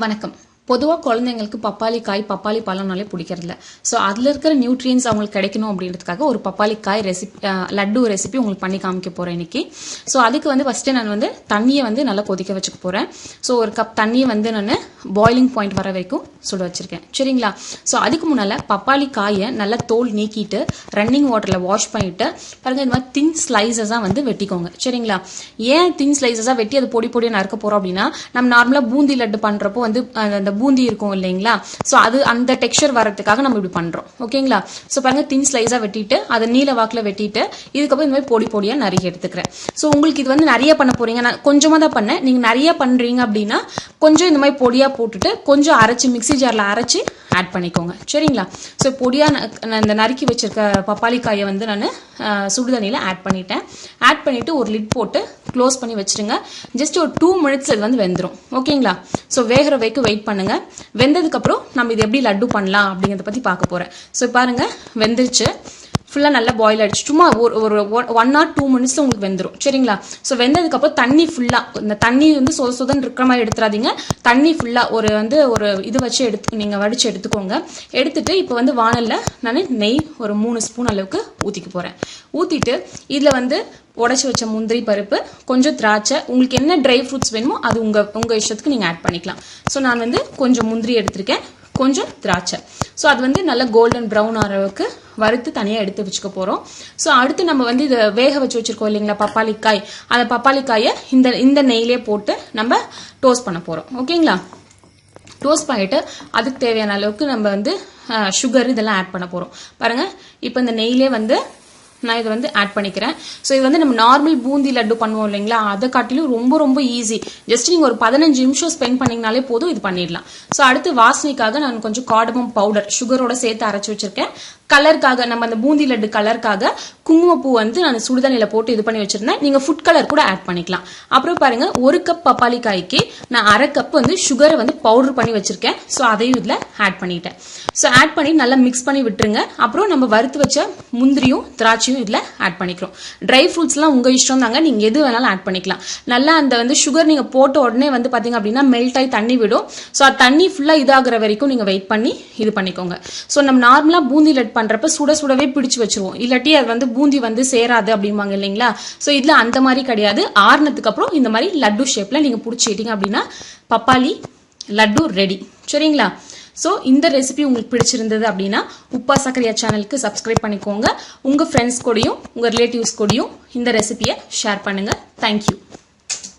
வணக்கம். பொதுவா குழந்தைங்களுக்கு பப்பாளி காய் பப்பாளி பழம்னாலே பிடிக்கிறதில்ல. ஸோ அதில் இருக்கிற நியூட்ரியன்ஸ் அவங்களுக்கு கிடைக்கணும் அப்படின்றதுக்காக ஒரு பப்பாளி காய் லட்டு ரெசிபி உங்களுக்கு பண்ணி காமிக்க போகிறேன் இன்னைக்கு. ஸோ அதுக்கு ஃபஸ்ட்டு நான் தண்ணியை நல்லா கொதிக்க வச்சுக்க போகிறேன். ஸோ ஒரு கப் தண்ணியை நான் பாயிலிங் பாயிண்ட் வர வரைக்கும் சுட வச்சிருக்கேன். சரிங்களா? ஸோ அதுக்கு முன்னால் பப்பாளி காயை நல்லா தோல் நீக்கிட்டு ரன்னிங் வாட்டரில் வாஷ் பண்ணிட்டு பாருங்க, இந்த மாதிரி தின் ஸ்லைசஸாக வெட்டிக்கோங்க. சரிங்களா? ஏன் தின் ஸ்லைசஸாக வெட்டி அது பொடி பொடியாக நறுக்க போகிறோம் அப்படின்னா, நம்ம நார்மலாக பூந்தி லட்டு பண்ணுறப்போ அந்த பூந்தி இருக்கும் இல்லைங்களா? சோ அது அந்த டெக்ஸ்சர் வரதுக்காக நம்ம இப்படி பண்றோம். ஓகேங்களா? சோ பாருங்க, தின் ஸ்லைஸா வெட்டிட்டு அதை நீல வாக்குல வெட்டிட்டு இதுக்கப்புறம் இந்த மாதிரி பொடி பொடியா நறுக்கி எடுத்துக்கிறேன். சோ உங்களுக்கு இது நிறைய பண்ண போறீங்க. நான் கொஞ்சமா தான் பண்ணேன். நீங்க நிறைய பண்றீங்க அப்படின்னா கொஞ்சம் இந்த மாதிரி பொடியா போட்டுட்டு கொஞ்சம் அரைச்சு மிக்ஸி ஜார்ல அரைச்சு ஆட் பண்ணிக்கோங்க. சரிங்களா? சோ பொடியா இந்த நறுக்கி வச்சிருக்க பப்பாளி காயை நான் சுடுதண்ணியில ஆட் பண்ணிட்டேன். ஆட் பண்ணிட்டு ஒரு லிட் போட்டு க்ளோஸ் பண்ணி வச்சிருங்க. ஜஸ்ட் ஒரு 2 மினிட்ஸ் இது வெந்துடும். ஓகேங்களா? சோ வேகிற வரைக்கும் வெயிட் பண்ணுங்க. வெந்ததுக்கு அப்புறம் நம்ம இது எப்படி லட்டு பண்ணலாம் அப்படிங்கறத பத்தி பார்க்க போறேன். சோ பாருங்க, வெந்துருச்சு. ஃபுல்லா நல்லா பாயில் ஆயிடுச்சு. சும்மா ஒரு 1 or 2 மினிட்ஸ்ல உங்களுக்கு வெந்துடும். சரிங்களா? ஸோ வெந்ததுக்கு அப்புறம் தண்ணி ஃபுல்லா, இந்த தண்ணி சொதன்னு இருக்கிற மாதிரி எடுத்துறாதீங்க. தண்ணி ஃபுல்லா ஒரு இது வச்சு நீங்க வடிச்சு எடுத்துக்கோங்க. எடுத்துட்டு இப்போ வானல்ல நான் நெய் ஒரு 3 ஸ்பூன் அளவுக்கு ஊத்திக்க போறேன். ஊத்திட்டு இதுல உடைச்சு வச்ச முந்திரி பருப்பு, கொஞ்சம் திராட்சை, உங்களுக்கு என்ன ட்ரை ஃப்ரூட்ஸ் வேணுமோ அது உங்க இஷ்டத்துக்கு நீங்க ஆட் பண்ணிக்கலாம். ஸோ நான் கொஞ்சம் முந்திரி எடுத்திருக்கேன், கொஞ்சம் திராட்சை. ஸோ அது நல்லா கோல்டன் ப்ரௌன் அளவுக்கு வறுத்து தனியாக எடுத்து வச்சுக்க போகிறோம். ஸோ அடுத்து நம்ம இதை வேக வச்சு வச்சிருக்கோம் இல்லைங்களா பப்பாளிக்காய், அந்த பப்பாளிக்காயை இந்த நெய்யிலே போட்டு நம்ம டோஸ்ட் பண்ண போகிறோம். ஓகேங்களா? டோஸ்ட் பண்ணிட்டு அதுக்கு தேவையான அளவுக்கு நம்ம சுகர் இதெல்லாம் ஆட் பண்ண போகிறோம். பாருங்க, இப்போ இந்த நெய்யிலே நான் இதை ஆட் பண்ணிக்கிறேன். ஸோ இது நம்ம நார்மல் பூந்தி லட்டு பண்ணுவோம் இல்லைங்களா, அதை காட்டிலும் ரொம்ப ரொம்ப ஈஸி. ஜஸ்ட் நீங்க ஒரு 15 நிமிஷம் ஸ்பெண்ட் பண்ணீங்கனாலே போதும், இது பண்ணிடலாம். ஸோ அடுத்து வாசனைக்காக நான் கொஞ்சம் கார்டமம் பவுடர் சுகரோட சேர்த்து அரைச்சு வச்சிருக்கேன். கலருக்காக நம்ம அந்த பூந்தி லட்டு கலருக்காக குங்குமப்பூ நான் சுடுதண்ணில போட்டு இது பண்ணி வச்சிருந்தேன். நீங்க ஃபுட் கலர் கூட ஆட் பண்ணிக்கலாம். அப்புறம் பாருங்க, 1 கப் பப்பாளி காய்க்கு நான் 1/2 கப் சுகரை பவுடர் பண்ணி வச்சிருக்கேன். ஸோ அதையும் இதுல ஆட் பண்ணிட்டேன். ஸோ ஆட் பண்ணி நல்லா மிக்ஸ் பண்ணி விட்டுருங்க. அப்புறம் நம்ம வறுத்து வச்ச முந்திரியும் திராட்சையும் இதுல ஆட் பண்ணிக்கிறோம். ட்ரை ஃப்ரூட்ஸ் எல்லாம் உங்க இஷ்டம் தாங்க, நீங்க எது வேணாலும் ஆட் பண்ணிக்கலாம். நல்லா அந்த சுகர் நீங்க போட்ட உடனே பாத்தீங்க அப்படின்னா மெல்ட் ஆகி தண்ணி விடும். ஸோ தண்ணி ஃபுல்லா இதாகிற வரைக்கும் நீங்க வெயிட் பண்ணி இது பண்ணிக்கோங்க. ஸோ நம்ம நார்மலா பூந்தி லட்டு பண்றப்ப சுட சுடவே பிடிச்சு வச்சிருவோம், இல்லாட்டி அது பூந்தி சேராது அப்படிம்பாங்க இல்லைங்களா? சோ இதுல அந்த மாதிரி கிடையாது. ஆறுனதுக்கு அப்புறம் இந்த மாதிரி லட்டு ஷேப்ல நீங்க பிடிச்சிட்டீங்க அப்படின்னா பப்பாளி லட்டு ரெடி. சரிங்களா? சோ இந்த ரெசிபி உங்களுக்கு பிடிச்சிருந்தது அப்படின்னா உப்பா சக்கரையா சேனலுக்கு சப்ஸ்கிரைப் பண்ணிக்கோங்க. உங்க ஃப்ரெண்ட்ஸ் கூடயும் உங்க ரிலேட்டிவ்ஸ் கூடயும் இந்த ரெசிபியை ஷேர் பண்ணுங்க. தேங்க்யூ.